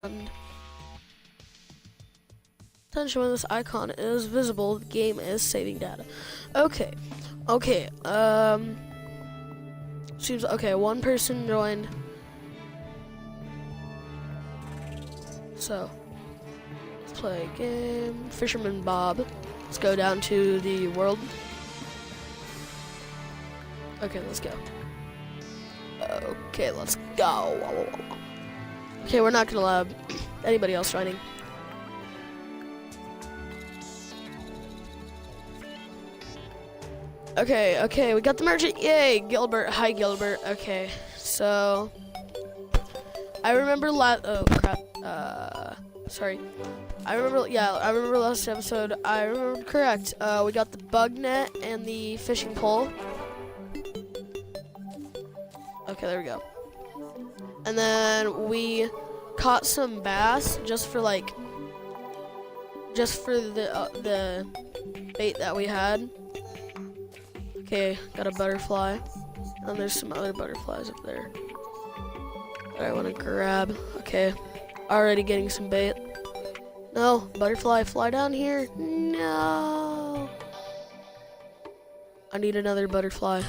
And attention, when this icon is visible, the game is saving data. Okay. Seems okay. One person joined. So let's play a game. Fisherman Bob. Let's go down to the world. Okay, let's go. Okay, let's go. Okay, we're not gonna allow anybody else joining. Okay, we got the merchant. Yay, Gilbert. Hi, Gilbert. Okay, so I remember oh crap. Sorry. I remember last episode. I remember correct. We got the bug net and the fishing pole. Okay, there we go. And then we caught some bass just for the bait that we had. Okay, got a butterfly. And there's some other butterflies up there that I want to grab. Okay, already getting some bait. No, butterfly, fly down here. No. I need another butterfly.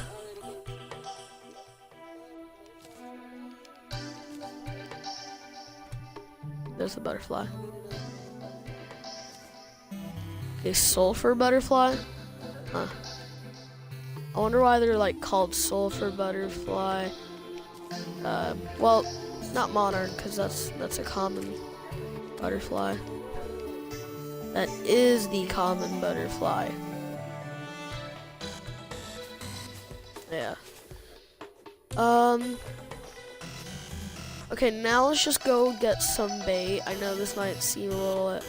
There's the butterfly. Okay, sulfur butterfly? Huh. I wonder why they're like called sulfur butterfly. Well, not monarch, because that's a common butterfly. That is the common butterfly. Yeah. Okay, now let's just go get some bait. I know this might seem a little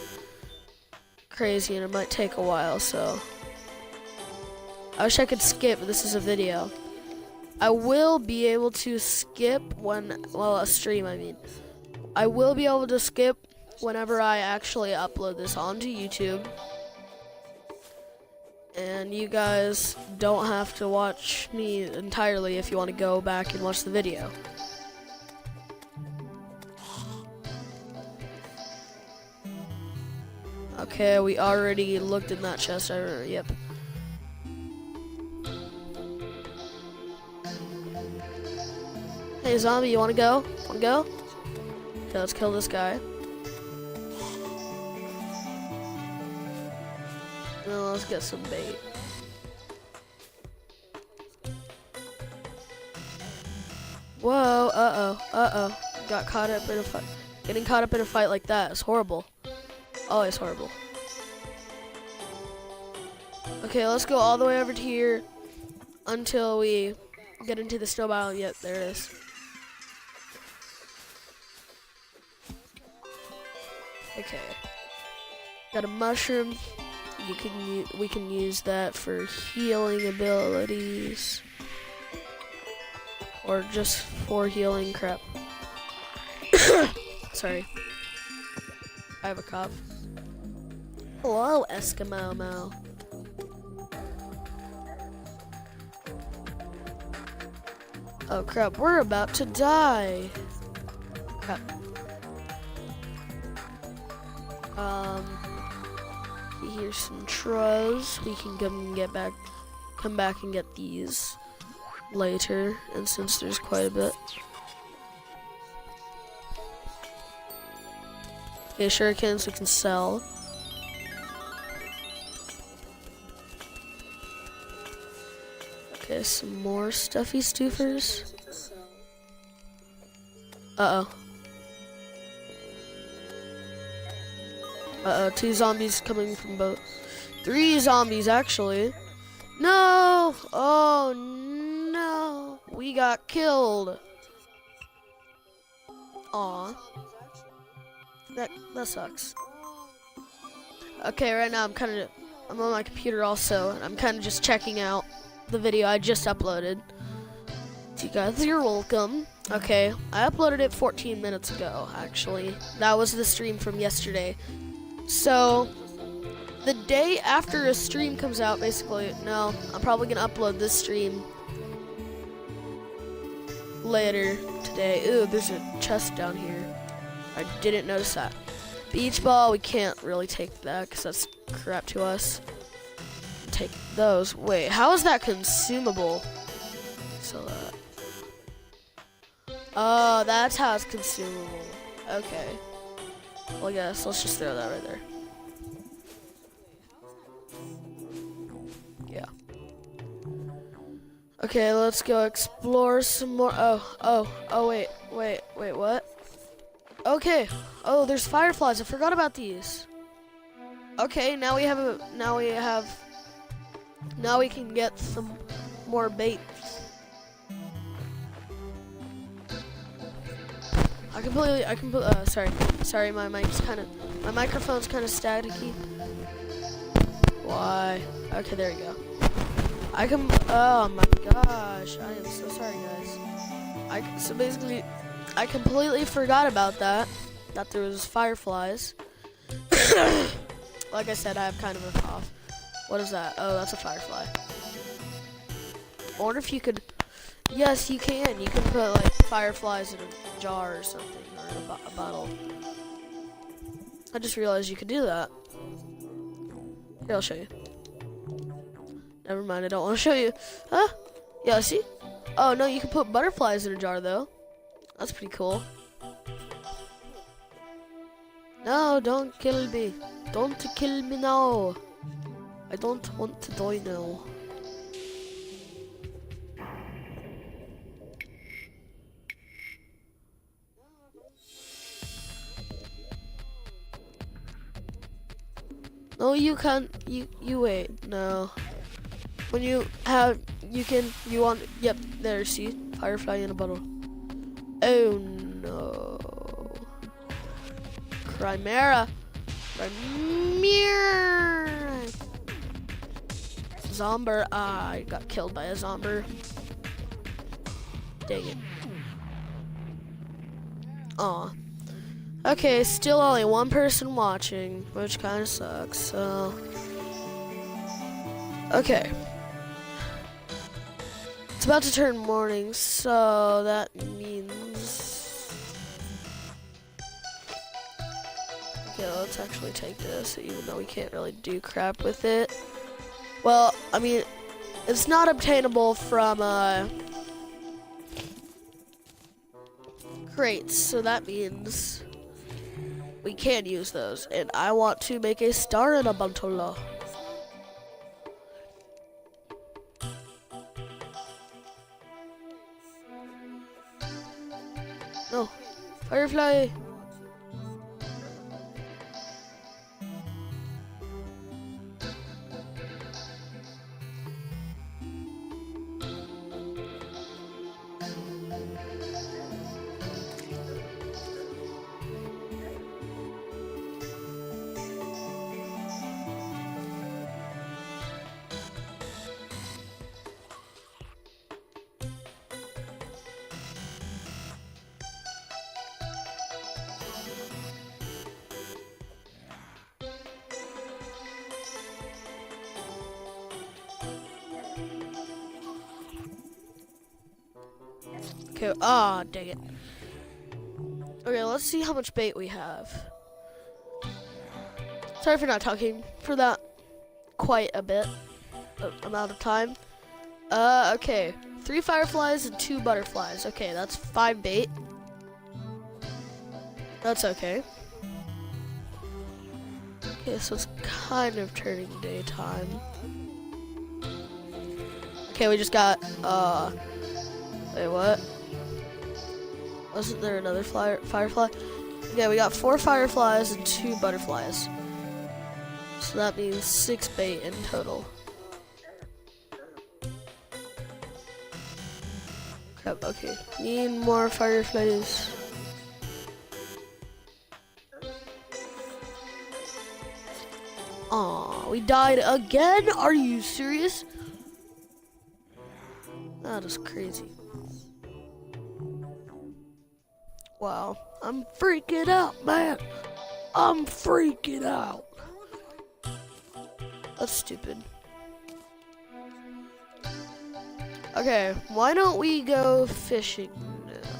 crazy and it might take a while, so I wish I could skip, but this is a video. I will be able to skip a stream, I mean. I will be able to skip whenever I actually upload this onto YouTube. And you guys don't have to watch me entirely if you want to go back and watch the video. Okay, we already looked in that chest. I remember, yep. Hey, zombie, you wanna go? Wanna go? Okay, let's kill this guy. And then let's get some bait. Whoa, uh-oh. Got caught up in a fight. Getting caught up in a fight like that is horrible. Oh, it's horrible. Okay, let's go all the way over to here until we get into the snow biome. Yep, there it is. Okay. Got a mushroom. We can use that for healing abilities. Or just for healing crap. Sorry. I have a cough. Hello, Eskimo Mo. Oh crap, we're about to die. Crap. Here's some truz. We can come back and get these later, and since there's quite a bit. Okay, shurikens we can sell. Okay, some more stuffy stoofers. Uh-oh. 2 zombies coming from both. 3 zombies, actually. No! Oh, no. We got killed. Aw. That sucks. Okay, right now I'm on my computer also, and I'm kind of just checking out the video I just uploaded. So you guys, you're welcome. Okay, I uploaded it 14 minutes ago, actually. That was the stream from yesterday. So, the day after a stream comes out, basically, no, I'm probably gonna upload this stream later today. Ooh, there's a chest down here. I didn't notice that. Beach ball, we can't really take that because that's crap to us. Take those. Wait, how is that consumable? So that. Oh, that's how it's consumable. Okay. Well, I guess let's just throw that right there. Yeah. Okay, let's go explore some more. Oh, wait, what? Okay. Oh, there's fireflies. I forgot about these. Okay, now we can get some more bait. Sorry, my microphone's kind of staticky. Why? Okay, there you go. Oh my gosh, I am so sorry, guys. So basically, I completely forgot about that there was fireflies. Like I said, I have kind of a cough. What is that? Oh, that's a firefly. I wonder if you could, yes, you can. You can put like fireflies in a jar or something, or in a bottle. I just realized you could do that. Here, I'll show you. Never mind, I don't want to show you. Huh? Yeah, see? Oh, no, you can put butterflies in a jar, though. That's pretty cool. No, don't kill me. Don't kill me now. I don't want to die now. No, you can't. You wait. No. When you want. Yep, there. See, firefly in a bottle. Oh no. Chimera. Zomber. I got killed by a zomber. Dang it. Aw. Okay, still only one person watching, which kind of sucks, so. Okay. It's about to turn morning, so that means. Okay, let's actually take this, even though we can't really do crap with it. Well, I mean, it's not obtainable from crates, so that means we can use those. And I want to make a star in a bantola. No, firefly. Okay, dang it. Okay, let's see how much bait we have. Sorry for not talking for that quite a bit amount of time. Okay. 3 fireflies and 2 butterflies. Okay, that's 5 bait. That's okay. Okay, so it's kind of turning daytime. Okay, we just got, wait, what? Wasn't there another firefly? Okay, we got 4 fireflies and 2 butterflies. So that means 6 bait in total. Crap, okay. Need more fireflies. Aw, we died again? Are you serious? That is crazy. Wow, I'm freaking out, man. I'm freaking out. That's stupid. Okay, why don't we go fishing now?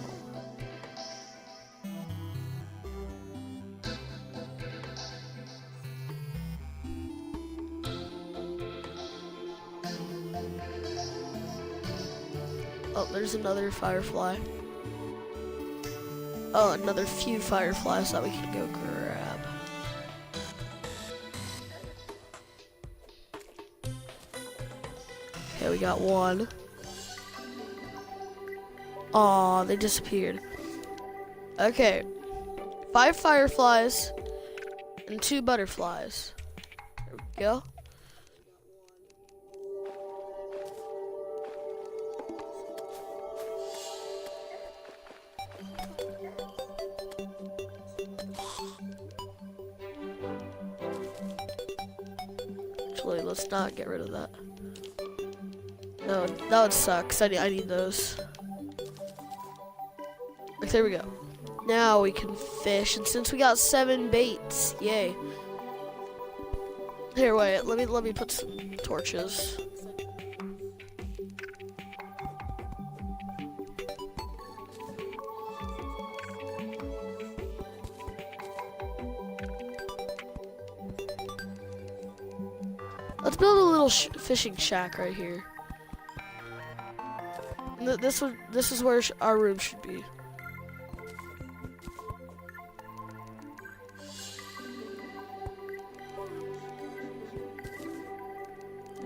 Oh, there's another firefly. Oh, another few fireflies that we can go grab. Okay, we got one. Aw, they disappeared. Okay. 5 fireflies and 2 butterflies. There we go. Actually, let's not get rid of that. No, that would suck, 'cause I need those. Like, there we go. Now we can fish, and since we got 7 baits, yay. Here, wait, let me put some torches. Let's build a little fishing shack right here. And this is where our room should be.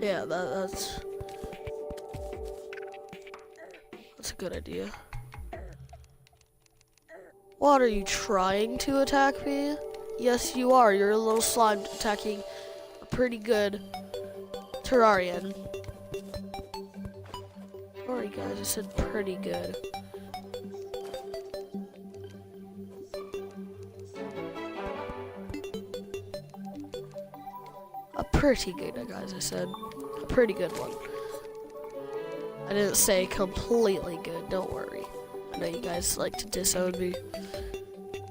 Yeah, that's a good idea. What, are you trying to attack me? Yes, you are. You're a little slime attacking a pretty good Terrarian. Sorry guys, I said pretty good. A pretty good, guys, I said. A pretty good one. I didn't say completely good, don't worry. I know you guys like to disown me.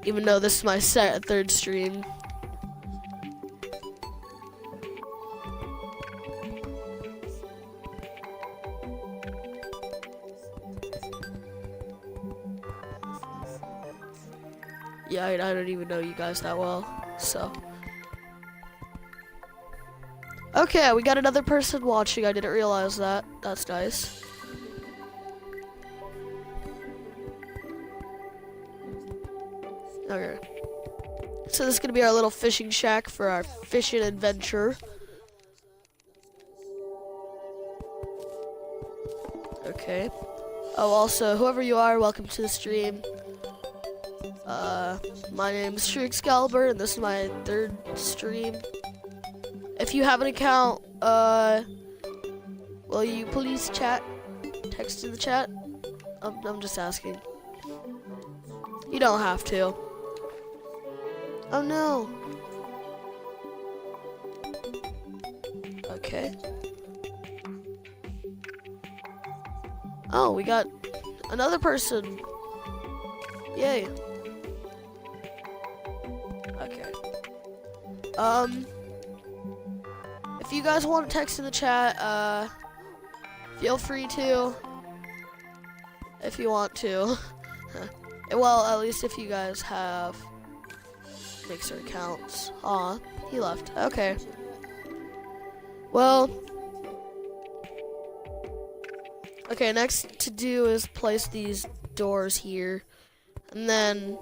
Even though this is my third stream. Yeah, I don't even know you guys that well, so. Okay, we got another person watching. I didn't realize that. That's nice. Okay. So this is gonna be our little fishing shack for our fishing adventure. Okay. Oh, also, whoever you are, welcome to the stream. My name is Excalibur, and this is my 3rd stream. If you have an account, will you please text in the chat? I'm just asking. You don't have to. Oh no. Okay. Oh, we got another person. Yay. Okay. If you guys want to text in the chat, feel free to. If you want to. Well, at least if you guys have Mixer accounts. Aw, he left. Okay. Well. Okay, next to do is place these doors here. And then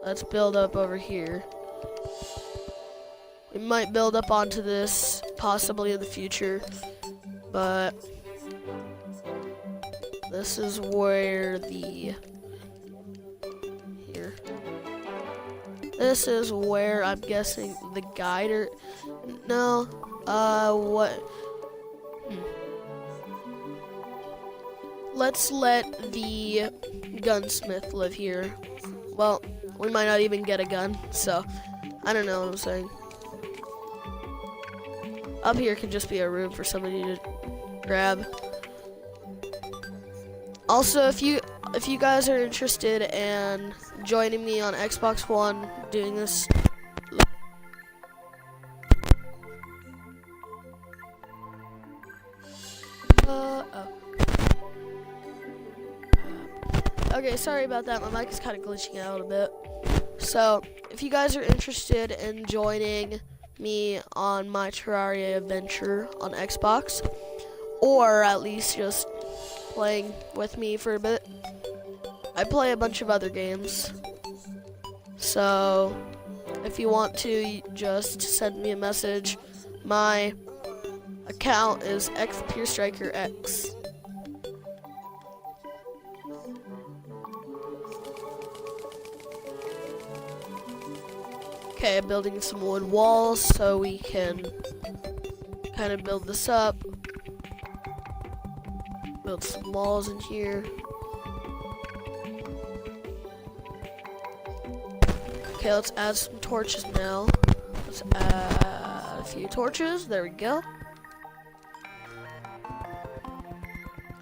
let's build up over here. We might build up onto this possibly in the future, but this is where this is where I'm guessing the guide let's let the gunsmith live here. Well, we might not even get a gun, so I don't know what I'm saying. Up here can just be a room for somebody to grab. Also, if you guys are interested in joining me on Xbox One doing this, okay, sorry about that. My mic is kind of glitching out a bit. So, if you guys are interested in joining me on my Terraria adventure on Xbox, or at least just playing with me for a bit. I play a bunch of other games. So if you want to, just send me a message. My account is xpurestrikerx. Okay, building some wood walls so we can kind of build this up. Build some walls in here. Okay, let's add some torches now. Let's add a few torches. There we go.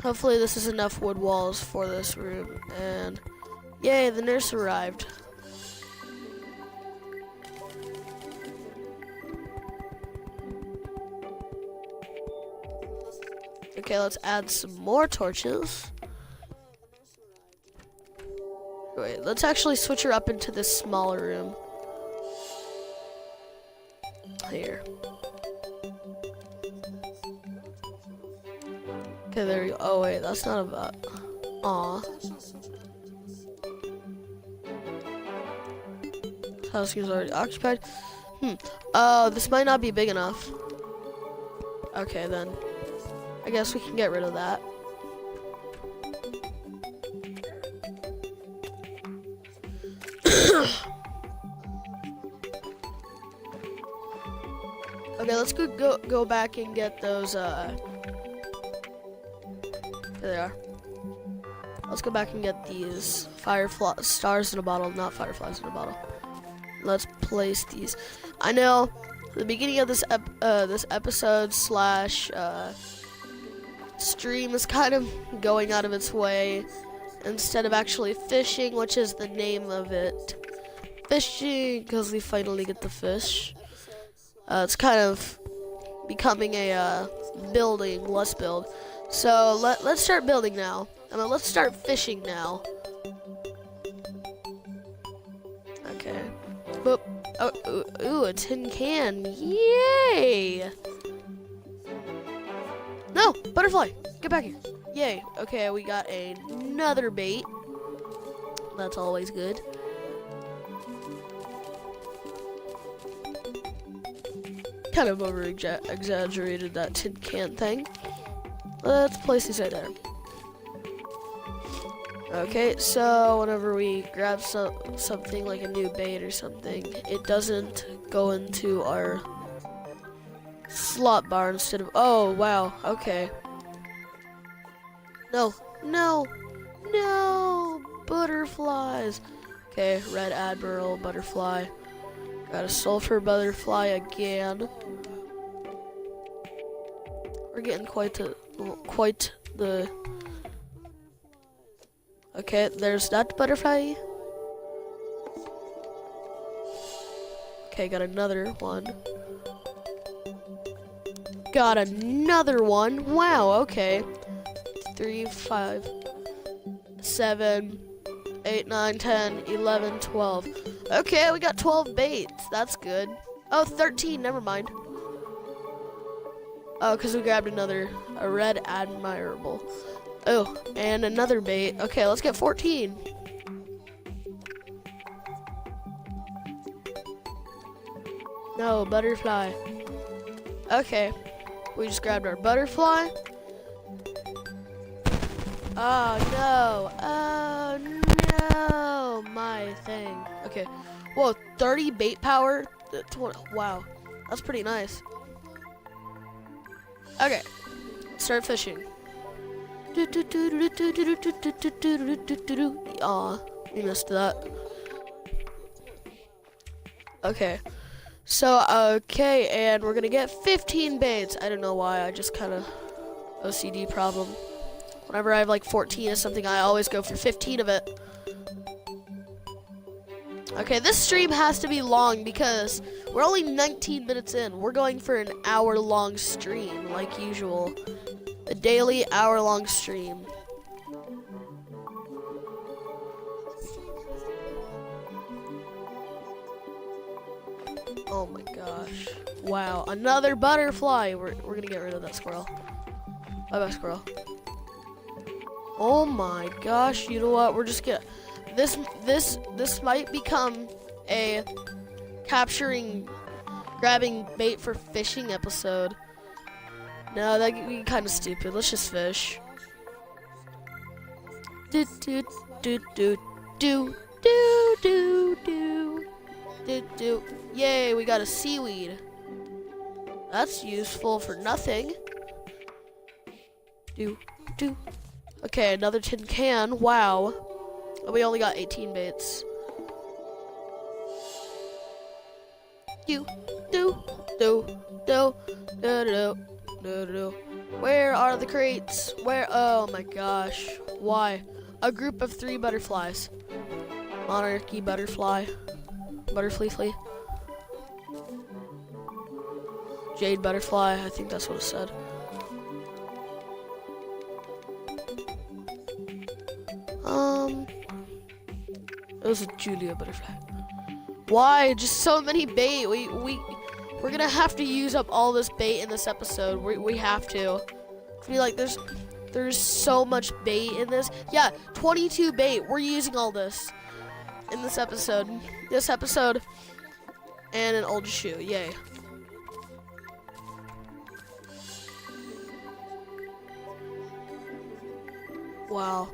Hopefully this is enough wood walls for this room. And yay, the nurse arrived. Okay, let's add some more torches. Wait, let's actually switch her up into this smaller room. Here. Okay, there we go. Oh wait, that's not about. Aw. House is already occupied. Oh, this might not be big enough. Okay, then. I guess we can get rid of that. Okay, let's go back and get those. There they are. Let's go back and get these stars in a bottle, not fireflies in a bottle. Let's place these. I know the beginning of this episode slash stream is kind of going out of its way instead of actually fishing, which is the name of it. Fishing, because we finally get the fish. It's kind of becoming a building, let's build. So let's start building now. I mean, let's start fishing now. Okay. Boop. Oh, ooh, a tin can. Yay! No, butterfly, get back here. Yay. Okay, we got another bait. That's always good. Kind of exaggerated that tin can thing. Let's place these right there. Okay, so whenever we grab something like a new bait or something, it doesn't go into our slot bar instead of. Oh wow, okay. No, butterflies. Okay, red admiral butterfly. Got a sulfur butterfly again. We're getting quite the. Okay, there's that butterfly. Okay, got another one. Got another one. Wow, okay. 3, 5, 7, 8, 9, 10, 11, 12. Okay, we got 12 baits. That's good. Oh, 13, never mind. Oh, because we grabbed a red admirable. Oh, and another bait. Okay, let's get 14. No, butterfly. Okay, we just grabbed our butterfly. Oh no, my thing. Okay, whoa, 30 bait power. Wow, that's pretty nice. Okay, start fishing. Aw, we missed that. Okay. So, okay, and we're gonna get 15 baits. I don't know why, I just kind of OCD problem. Whenever I have like 14 or something, I always go for 15 of it. Okay, this stream has to be long because we're only 19 minutes in. We're going for an hour-long stream, like usual. A daily hour-long stream. Oh my gosh. Wow, another butterfly. We're gonna get rid of that squirrel. Bye-bye, squirrel. Oh my gosh, you know what? We're just gonna this might become a grabbing bait for fishing episode. No, that'd be kind of stupid. Let's just fish. Do do do do do do do do do do. Yay, we got a seaweed. That's useful for nothing. Do do. Okay, another tin can. Wow. We only got 18 baits. Do do do do do do do do. Where are the crates? Where? Oh my gosh. Why? A group of 3 butterflies. Monarchy butterfly. Butterfly flea. Jade butterfly. I think that's what it said. It was a Julia butterfly. Why? Just so many bait. We're gonna have to use up all this bait in this episode. We have to. I feel like there's so much bait in this. Yeah, 22 bait. We're using all this in this episode. This episode and an old shoe. Yay. Wow.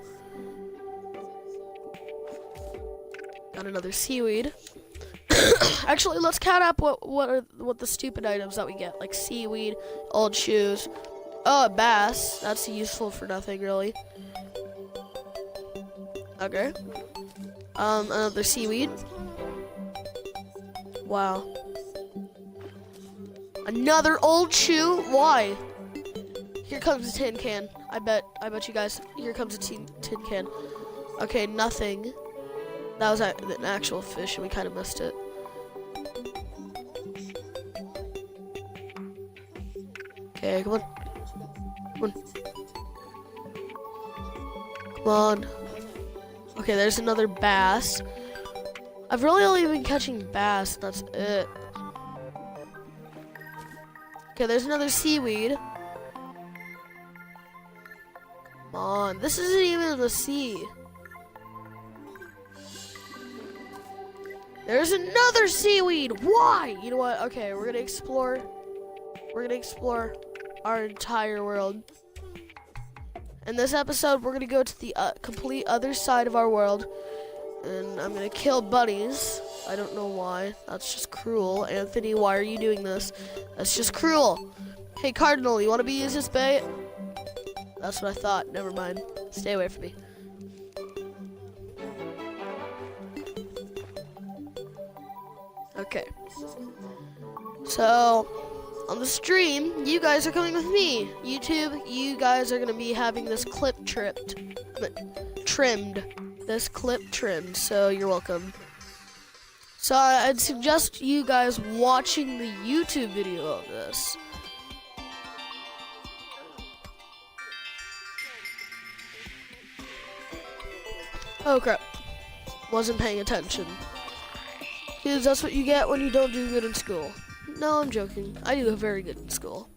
Got another seaweed. Actually, let's count up what the stupid items that we get, like seaweed, old shoes. Oh, a bass. That's useful for nothing, really. Okay. Another seaweed. Wow. Another old shoe. Why? Here comes a tin can. I bet you guys. Here comes a tin can. Okay, nothing. That was an actual fish, and we kind of missed it. Okay, come on. Come on. Come on. Okay, there's another bass. I've really only been catching bass, and that's it. Okay, there's another seaweed. Come on, this isn't even in the sea. There's another seaweed. Why? You know what? Okay, we're gonna explore our entire world. In this episode, we're gonna go to the complete other side of our world, and I'm gonna kill bunnies. I don't know why. That's just cruel. Anthony, why are you doing this? That's just cruel. Hey, Cardinal, you want to be used as bait? That's what I thought. Never mind. Stay away from me. Okay. So, on the stream, you guys are coming with me. YouTube, you guys are going to be having this clip trimmed. This clip trimmed, so you're welcome. So I'd suggest you guys watching the YouTube video of this. Oh crap. Wasn't paying attention. Because that's what you get when you don't do good in school. No, I'm joking. I do very good in school.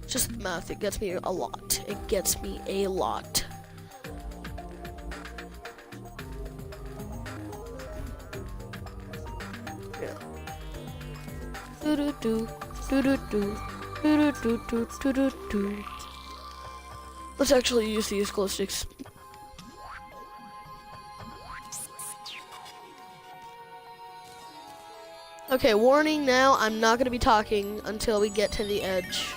Just math, it gets me a lot. It gets me a lot. Yeah. Do-do-do, do-do-do, do-do-do, do-do-do. Let's actually use these glow sticks. Okay, warning now, I'm not going to be talking until we get to the edge.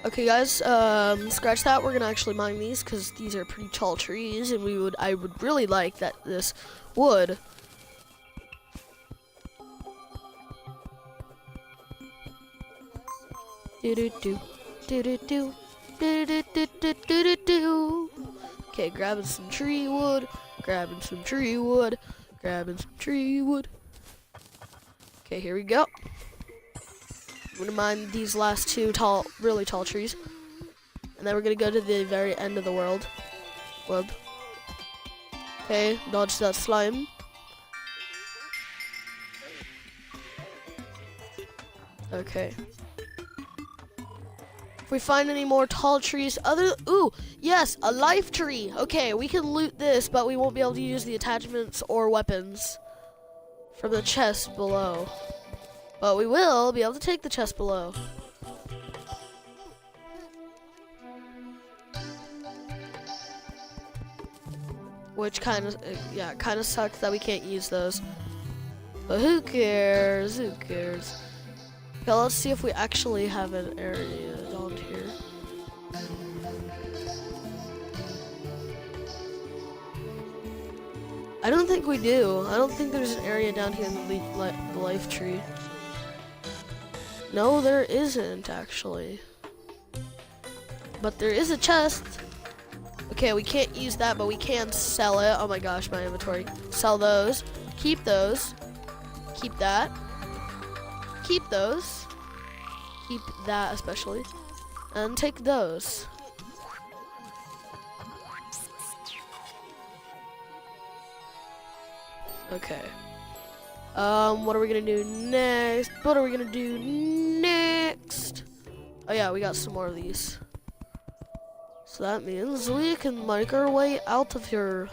Okay guys, scratch that. We're going to actually mine these because these are pretty tall trees, and I would really like that this wood. Do-do-do, do-do-do, do-do-do-do-do-do-do. Okay, grabbing some tree wood, grabbing some tree wood, grabbing some tree wood. Okay, here we go. I'm gonna mine these last two really tall trees. And then we're gonna go to the very end of the world. Okay, dodge that slime. Okay. If we find any more tall trees, ooh, yes, a life tree. Okay, we can loot this, but we won't be able to use the attachments or weapons from the chest below. But we will be able to take the chest below. Which kind of sucks that we can't use those. But who cares? Who cares? Okay, let's see if we actually have an area down here. I don't think we do. I don't think there's an area down here in the life tree. No, there isn't actually. But there is a chest. Okay, we can't use that, but we can sell it. Oh my gosh, my inventory. Sell those. Keep those. Keep that. Keep those. Keep that especially. And take those. Okay. What are we gonna do next? What are we gonna do next? Oh yeah, we got some more of these. So that means we can make our way out of here.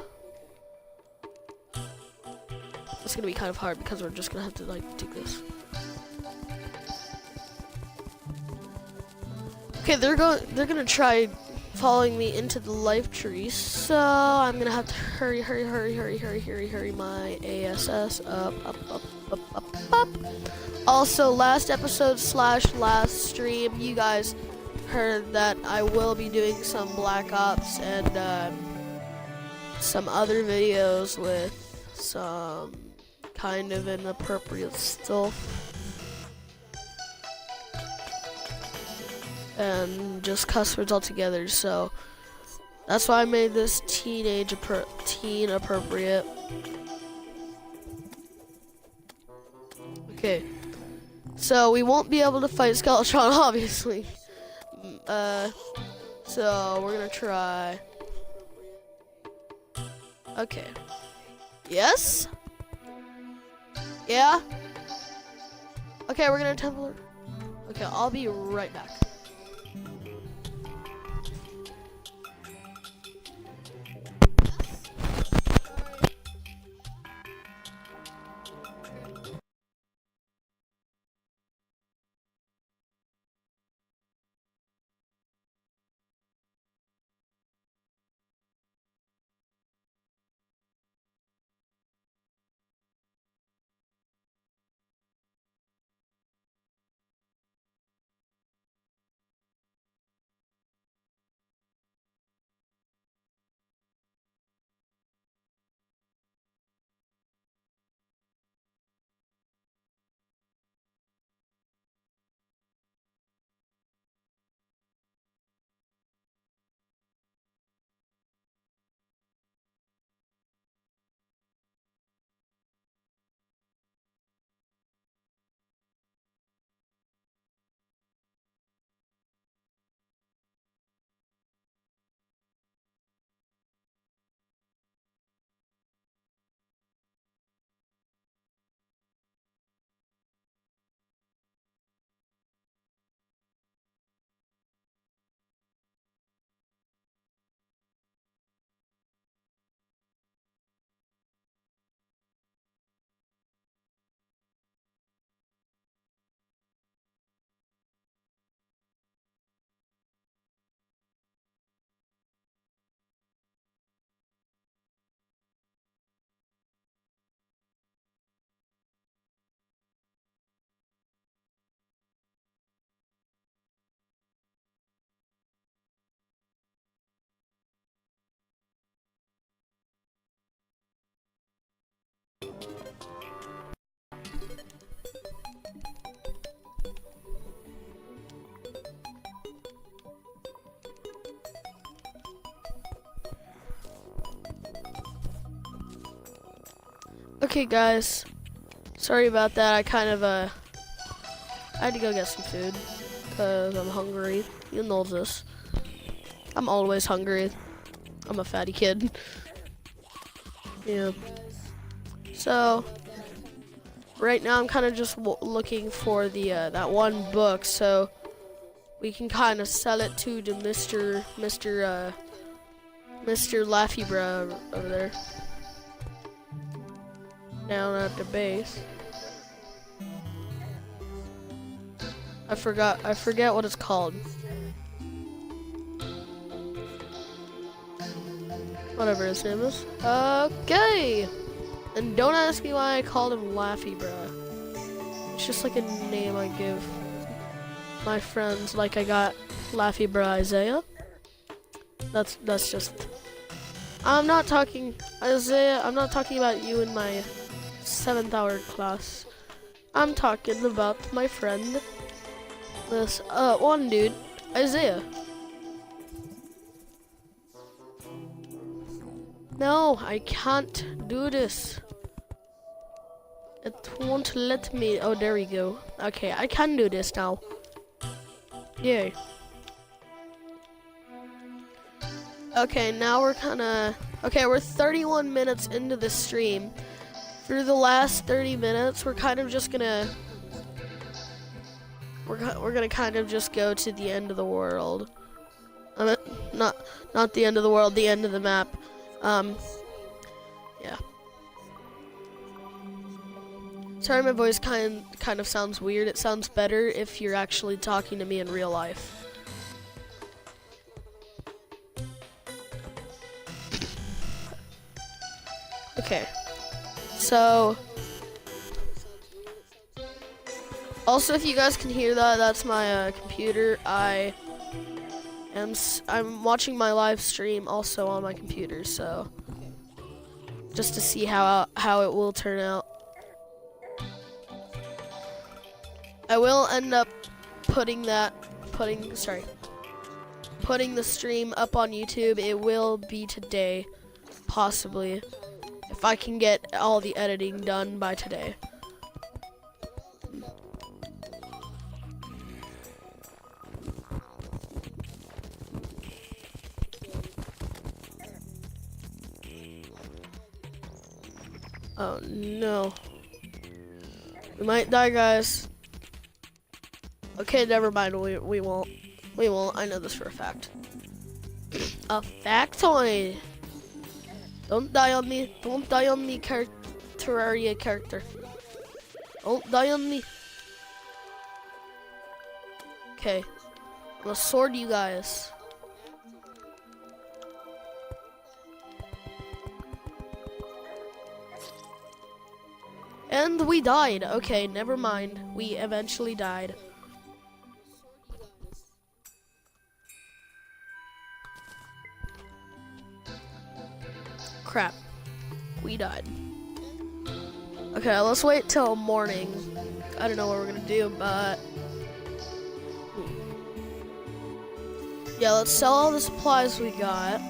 It's gonna be kind of hard because we're just gonna have to like take this. Okay, they're gonna try following me into the life tree, so I'm gonna have to hurry my ASS up. Also, last episode / last stream, you guys heard that I will be doing some Black Ops and some other videos with some kind of inappropriate stuff. And just cuss words altogether, so that's why I made this teen appropriate. Okay, so we won't be able to fight Skeletron, obviously. So we're gonna try. Okay. Yes? Yeah? Okay, we're gonna temple her. Okay, I'll be right back. Okay, guys. Sorry about that. I had to go get some food because I'm hungry. You know this. I'm always hungry. I'm a fatty kid. Yeah. So right now I'm kind of just looking for the that one book, so we can kind of sell it to the Mr. Laffy Bro over there, down at the base. I forget what it's called. Whatever his name is. Okay. And don't ask me why I called him Laffy Bruh. It's just like a name I give my friends. Like I got Laffy Bruh Isaiah. That's just. I'm not talking Isaiah. I'm not talking about you in my 7th hour class. I'm talking about my friend. This one dude, Isaiah. No, I can't do this. It won't let me. Oh, there we go. Okay, I can do this now. Yay. Okay, now we're we're 31 minutes into the stream. Through the last 30 minutes, we're kind of just gonna kind of just go to the end of the world. Not the end of the world, the end of the map. Yeah. Sorry, my voice kind of sounds weird. It sounds better if you're actually talking to me in real life. Okay. So, also, if you guys can hear that, that's my computer. I'm watching my live stream also on my computer, so just to see how it will turn out. I will end up putting the stream up on YouTube. It will be today, possibly, if I can get all the editing done by today. Oh no. We might die, guys. Okay, never mind. We won't. We won't. I know this for a fact. A factoid. Don't die on me. Don't die on me, Terraria character. Don't die on me. Okay. I'm gonna sword you guys. And we died. Okay, never mind. We eventually died. Crap. We died. Okay, let's wait till morning. I don't know what we're gonna do, but yeah, let's sell all the supplies we got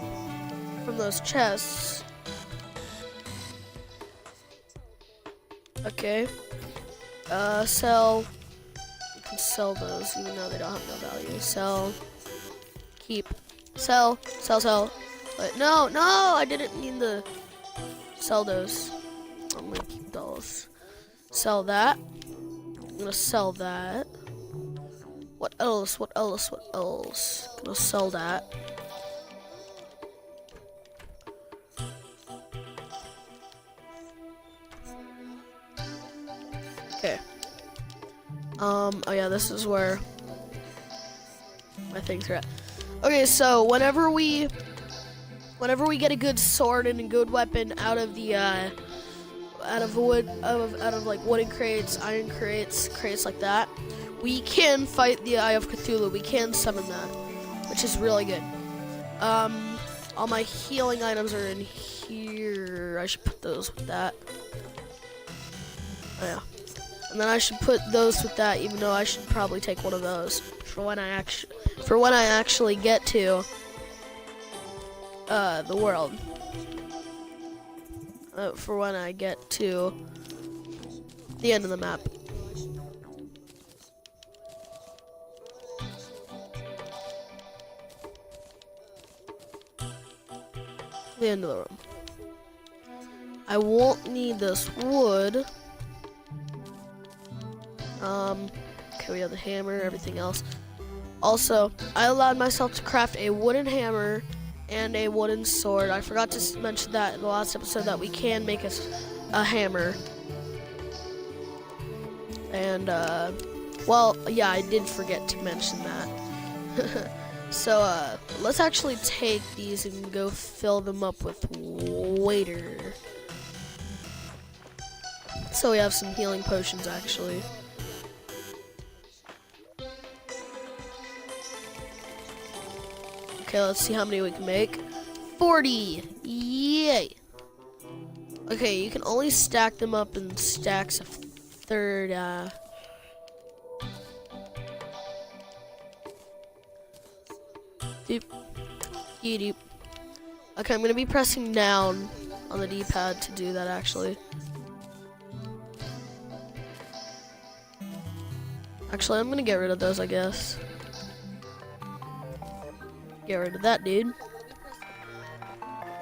from those chests. Okay. Sell. You can sell those even though they don't have no value. Sell. Keep. Sell. Sell. But no, I didn't mean to sell those. I'm gonna keep those. Sell that. I'm gonna sell that. What else? Gonna sell that. Okay. Oh yeah, this is where my things are at. Okay, so whenever we get a good sword and a good weapon out of the out of like wooden crates, iron crates like that, we can fight the Eye of Cthulhu. We can summon that, which is really good. All my healing items are in here. I should put those with that. Oh yeah. And then I should put those with that, even though I should probably take one of those for when I actually get to the world. For when I get to the end of the map. The end of the room. I won't need this wood. Okay, we have the hammer, everything else. Also, I allowed myself to craft a wooden hammer and a wooden sword. I forgot to mention that in the last episode that we can make a hammer. And, well, yeah, I did forget to mention that. So, let's actually take these and go fill them up with water. So we have some healing potions, actually. Okay, let's see how many we can make. 40! Yay! Okay, you can only stack them up in stacks of 30. Doop. Doop. Okay, I'm gonna be pressing down on the D-pad to do that, actually. Actually, I'm gonna get rid of those, I guess. Get rid of that, dude.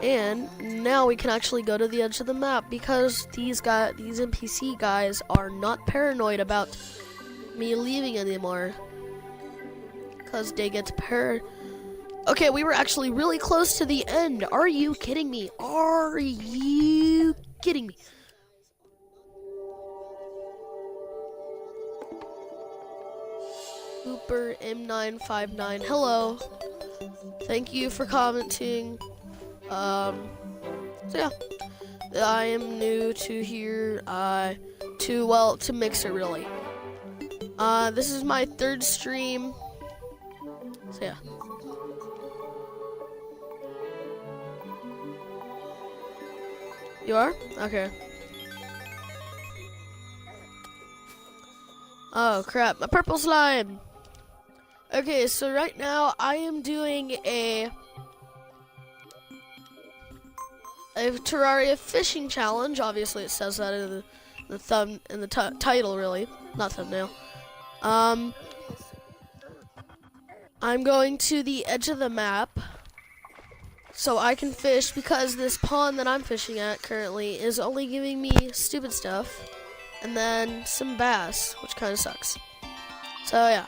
And now we can actually go to the edge of the map because these NPC guys are not paranoid about me leaving anymore. Because they get Okay, we were actually really close to the end. Are you kidding me? Are you kidding me? Cooper M959. Hello. Thank you for commenting. So yeah, I am new to here, to Mixer, really. This is my 3rd stream. So yeah. You are? Okay. Oh crap, my purple slime! Okay, so right now I am doing a Terraria fishing challenge. Obviously, it says that in the title, really, not thumbnail. I'm going to the edge of the map so I can fish because this pond that I'm fishing at currently is only giving me stupid stuff and then some bass, which kind of sucks. So yeah.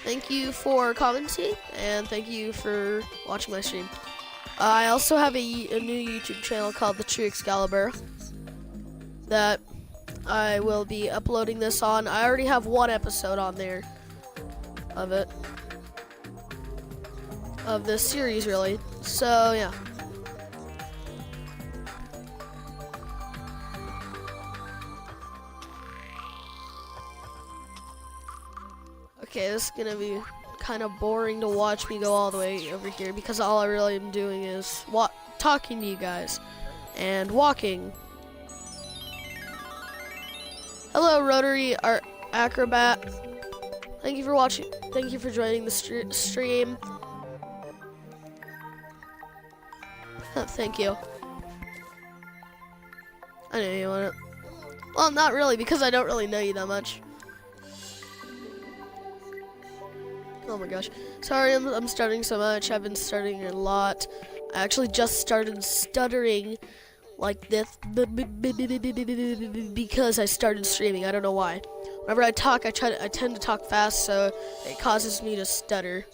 Thank you for commenting, and thank you for watching my stream. I also have a new YouTube channel called The True Excalibur that I will be uploading this on. I already have 1 episode on there of it. Of this series, really. So, yeah. Okay, this is gonna be kind of boring to watch me go all the way over here because all I really am doing is talking to you guys and walking. Hello, Rotary Acrobat. Thank you for watching. Thank you for joining the stream. Thank you. I know you want it. Well, not really, because I don't really know you that much. Oh my gosh. Sorry, I'm stuttering so much. I've been stuttering a lot. I actually just started stuttering like this because I started streaming. I don't know why. Whenever I talk, I tend to talk fast, so it causes me to stutter.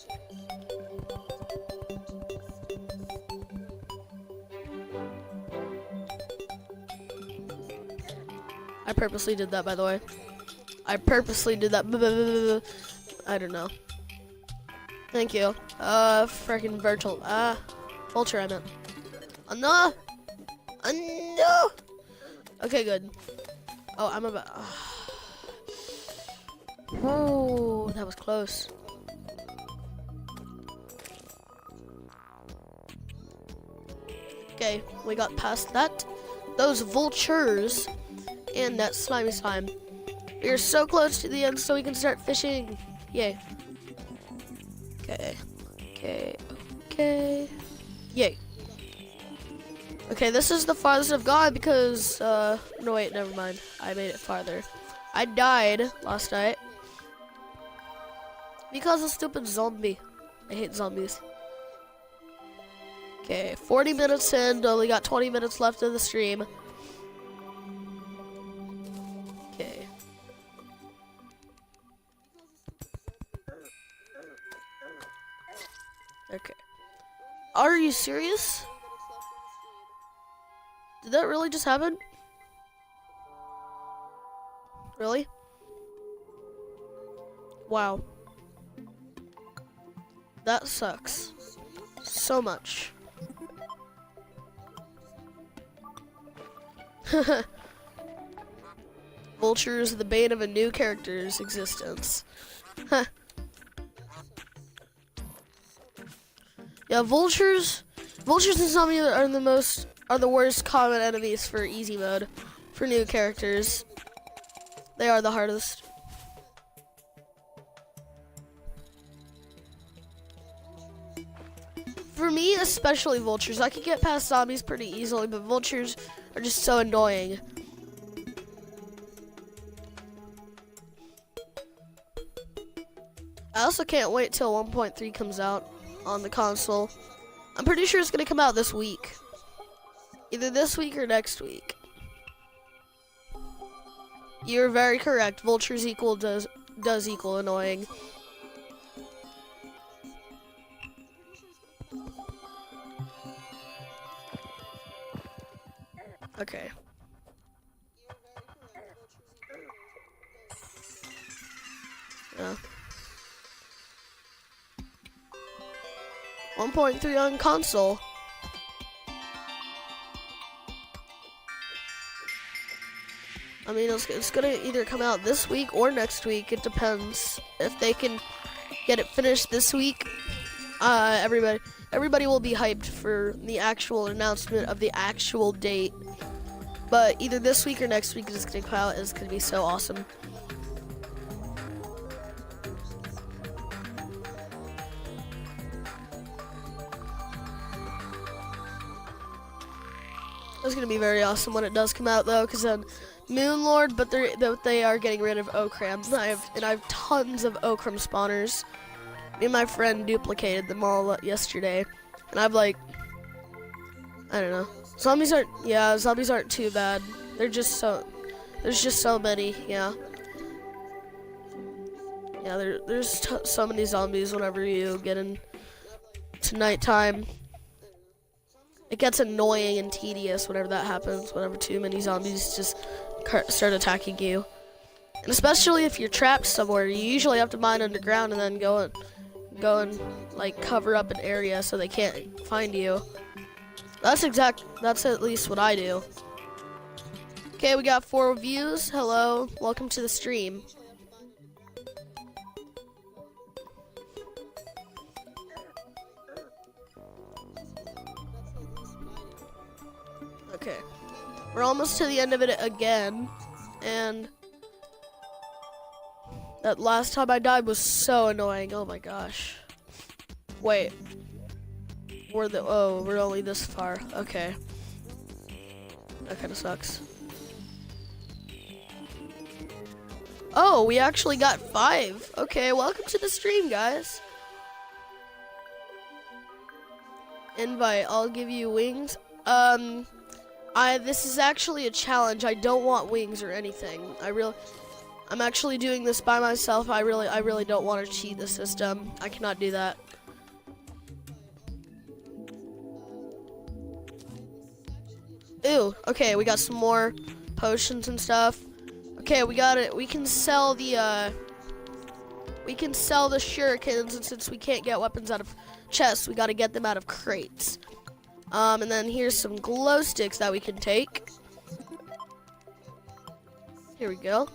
I purposely did that, by the way. I purposely did that. I don't know. Thank you. Freaking Vulture, I meant. No! No! Okay, good. Oh, I'm about. Oh, that was close. Okay, we got past that. Those vultures and that slimy slime. We're so close to the end, so we can start fishing. Yay. Okay. Yay. Okay, this is the farthest I've gone because, no wait, never mind. I made it farther. I died last night because of stupid zombie. I hate zombies. Okay, 40 minutes in, only got 20 minutes left of the stream. Okay. Okay. Are you serious? Did that really just happen? Really? Wow. That sucks. So much. Vultures, the bane of a new character's existence. Yeah, vultures and zombies are the worst common enemies for easy mode for new characters. They are the hardest. For me, especially vultures. I can get past zombies pretty easily, but vultures are just so annoying. I also can't wait till 1.3 comes out on the console. I'm pretty sure it's gonna come out this week. Either this week or next week. You're very correct. Vultures does equal annoying. Okay. Yeah. 1.3 on console. I mean, it's gonna either come out this week or next week. It depends. If they can get it finished this week, everybody will be hyped for the actual announcement of the actual date. But either this week or next week it's gonna come out. It's gonna be so awesome. It's gonna be very awesome when it does come out, though, because then Moonlord, but they are getting rid of Okram. I have tons of Okram spawners. Me and my friend duplicated them all yesterday, and I've like, I don't know. Zombies aren't too bad. There's just so many, yeah. Yeah, there's so many zombies whenever you get into nighttime. It gets annoying and tedious whenever that happens, whenever too many zombies just start attacking you. And especially if you're trapped somewhere, you usually have to mine underground and then go and like cover up an area so they can't find you. That's at least what I do. Okay, we got 4 views. Hello, welcome to the stream. Okay, we're almost to the end of it again, and that last time I died was so annoying. Oh my gosh. Wait. We're only this far. Okay. That kind of sucks. Oh, we actually got 5. Okay, welcome to the stream, guys. Invite, I'll give you wings. This is actually a challenge. I don't want wings or anything. I'm actually doing this by myself. I really don't want to cheat the system. I cannot do that. Ooh, okay, we got some more potions and stuff. Okay, we got it. We can sell the shurikens, and since we can't get weapons out of chests, we got to get them out of crates. And then here's some glow sticks that we can take. Here we go.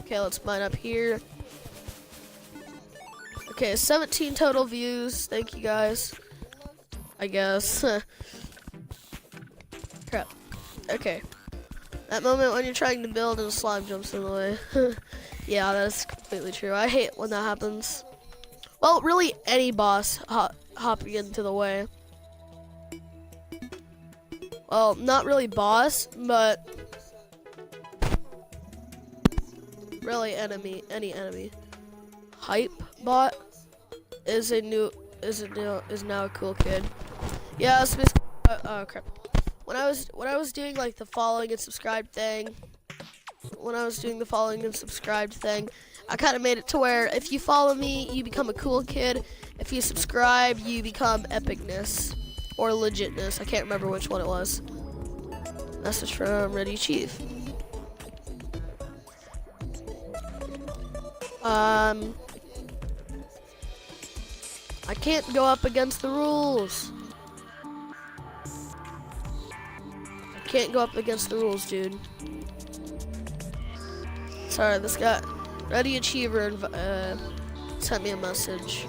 Okay, let's mine up here. Okay, 17 total views. Thank you guys. I guess. Crap. Okay. That moment when you're trying to build and a slime jumps in the way. Yeah, that's completely true. I hate when that happens. Well, really any boss hopping into the way. Well, not really boss, but really any enemy. Hype bot is a new is now a cool kid. Yeah, it's basically, oh crap. When I was doing like the following and subscribe thing, I kind of made it to where if you follow me, you become a cool kid. If you subscribe, you become epicness or legitness. I can't remember which one it was. Message from Ready Chief. I can't go up against the rules. I can't go up against the rules, dude. Sorry, this guy, Ready Achiever, sent me a message.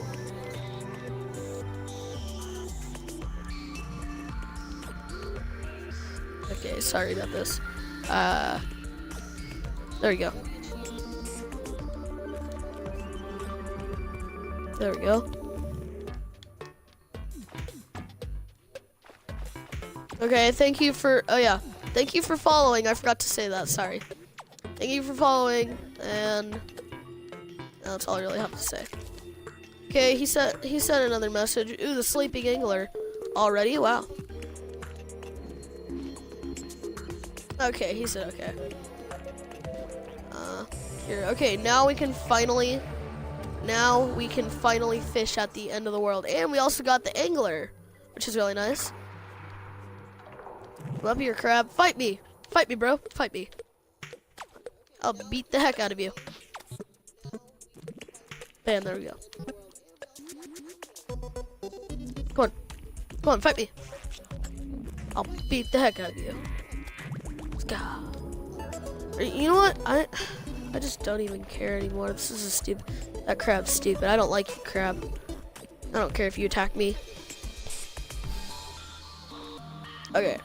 Okay, sorry about this. There we go. There we go. Okay, thank you for, thank you for following. I forgot to say that, sorry. Thank you for following, and that's all I really have to say. Okay, he sent another message. Ooh, the sleeping angler. Already? Wow. Okay, he said okay. Here, okay, now we can finally fish at the end of the world. And we also got the angler, which is really nice. Come up here, crab. Fight me. Fight me, bro. Fight me. I'll beat the heck out of you. Bam, there we go. Come on. Come on, fight me. I'll beat the heck out of you. Let's go. You know what? I just don't even care anymore. This is a stupid. That crab's stupid. I don't like you, crab. I don't care if you attack me. Okay.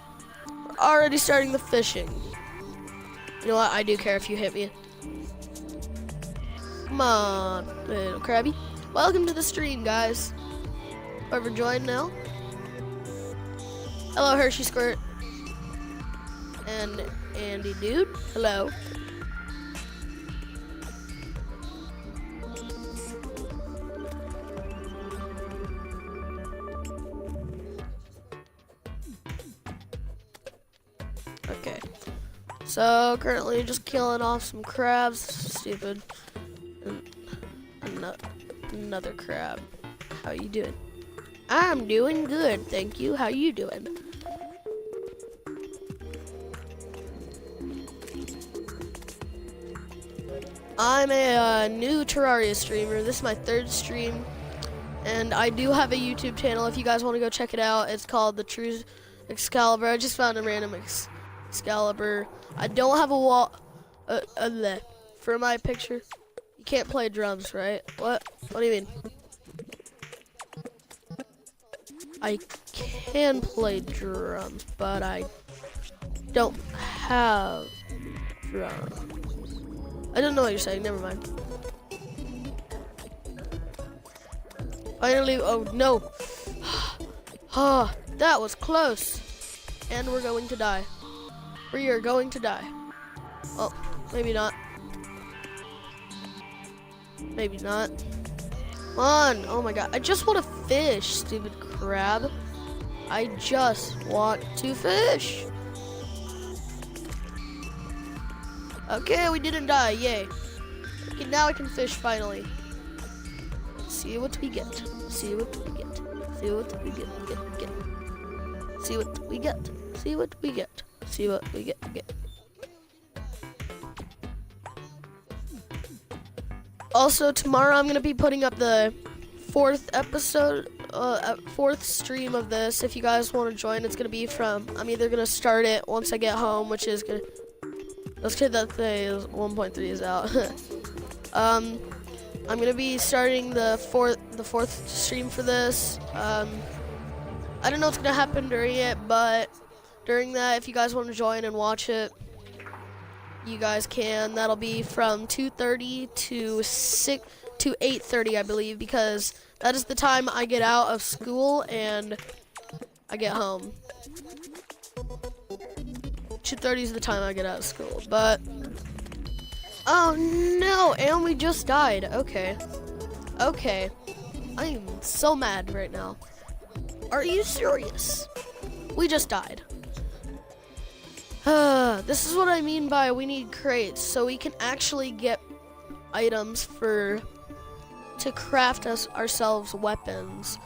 We're already starting the fishing. You know what? I do care if you hit me. Come on, little crabby. Welcome to the stream, guys. Whoever joined now. Hello, Hershey Squirt. And Andy Dude. Hello. Okay. So currently just killing off some crabs. Stupid. And another crab. How you doing? I'm doing good, thank you. How you doing? I'm a new Terraria streamer. This is my 3rd stream, and I do have a YouTube channel. If you guys want to go check it out, it's called The True Excalibur. I just found a random Excalibur. I don't have a wall for my picture. You can't play drums, right? What? What do you mean? I can play drums, but I don't have drums. I don't know what you're saying, never mind. Finally, oh no. That was close. And we're going to die. We are going to die. Oh, maybe not. Maybe not. Come on, oh my god. I just want to fish, stupid crab. I just want to fish. Okay, we didn't die, yay. Okay, now I can fish finally. Let's see what we get. See what we get. See what we get. Get. See what we get. See what we get. See what we get. Also, tomorrow I'm gonna be putting up the 4th episode, 4th stream of this. If you guys want to join, it's gonna be from. I'm either gonna start it once I get home, which is gonna. Let's get that thing. 1.3 is out. I'm gonna be starting the 4th stream for this. I don't know what's gonna happen during it, but during that, if you guys want to join and watch it, you guys can. That'll be from 2:30 to 8:30, I believe, because that is the time I get out of school and I get home. 2:30 is the time I get out of school, but oh no, and we just died. Okay. I am so mad right now. Are you serious? We just died. This is what I mean by we need crates, so we can actually get items to craft ourselves weapons,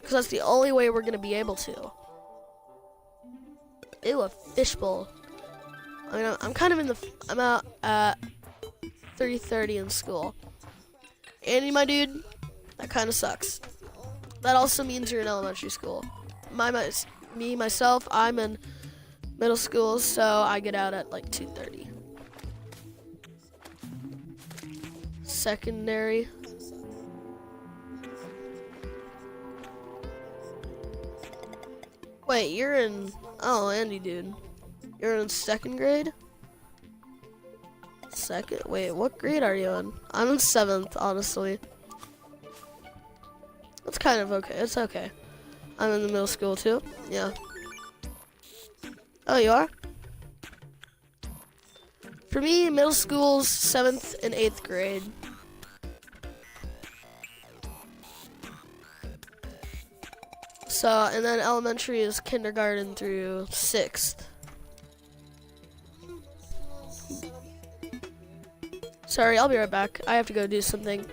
because that's the only way we're gonna be able to. Ew, a fishbowl. I mean, I'm kind of I'm out at 3:30 in school. Andy, my dude, that kind of sucks. That also means you're in elementary school. Myself, I'm in middle school, so I get out at like 2:30. Secondary. Wait, you're in, oh, Andy, dude. You're in 2nd grade? Wait, what grade are you in? I'm in 7th, honestly. It's kind of okay, it's okay. I'm in the middle school too, yeah. Oh, you are? For me, middle school's 7th and 8th grade. So, and then elementary is kindergarten through 6th. Sorry, I'll be right back. I have to go do something.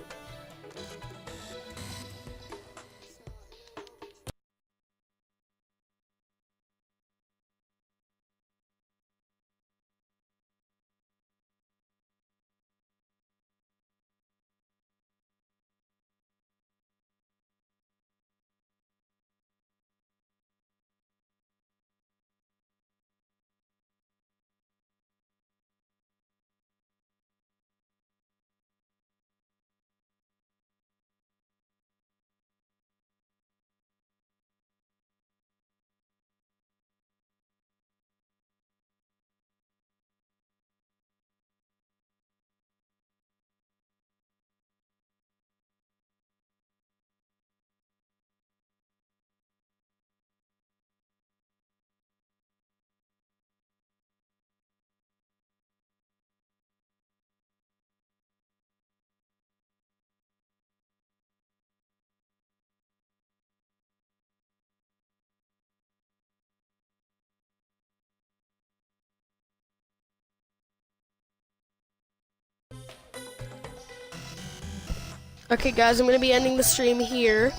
Okay, guys, I'm going to be ending the stream here.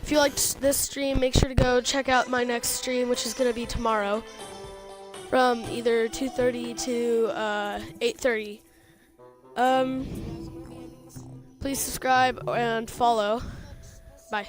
If you liked this stream, make sure to go check out my next stream, which is going to be tomorrow, from either 2:30 to 8:30. Please subscribe and follow. Bye.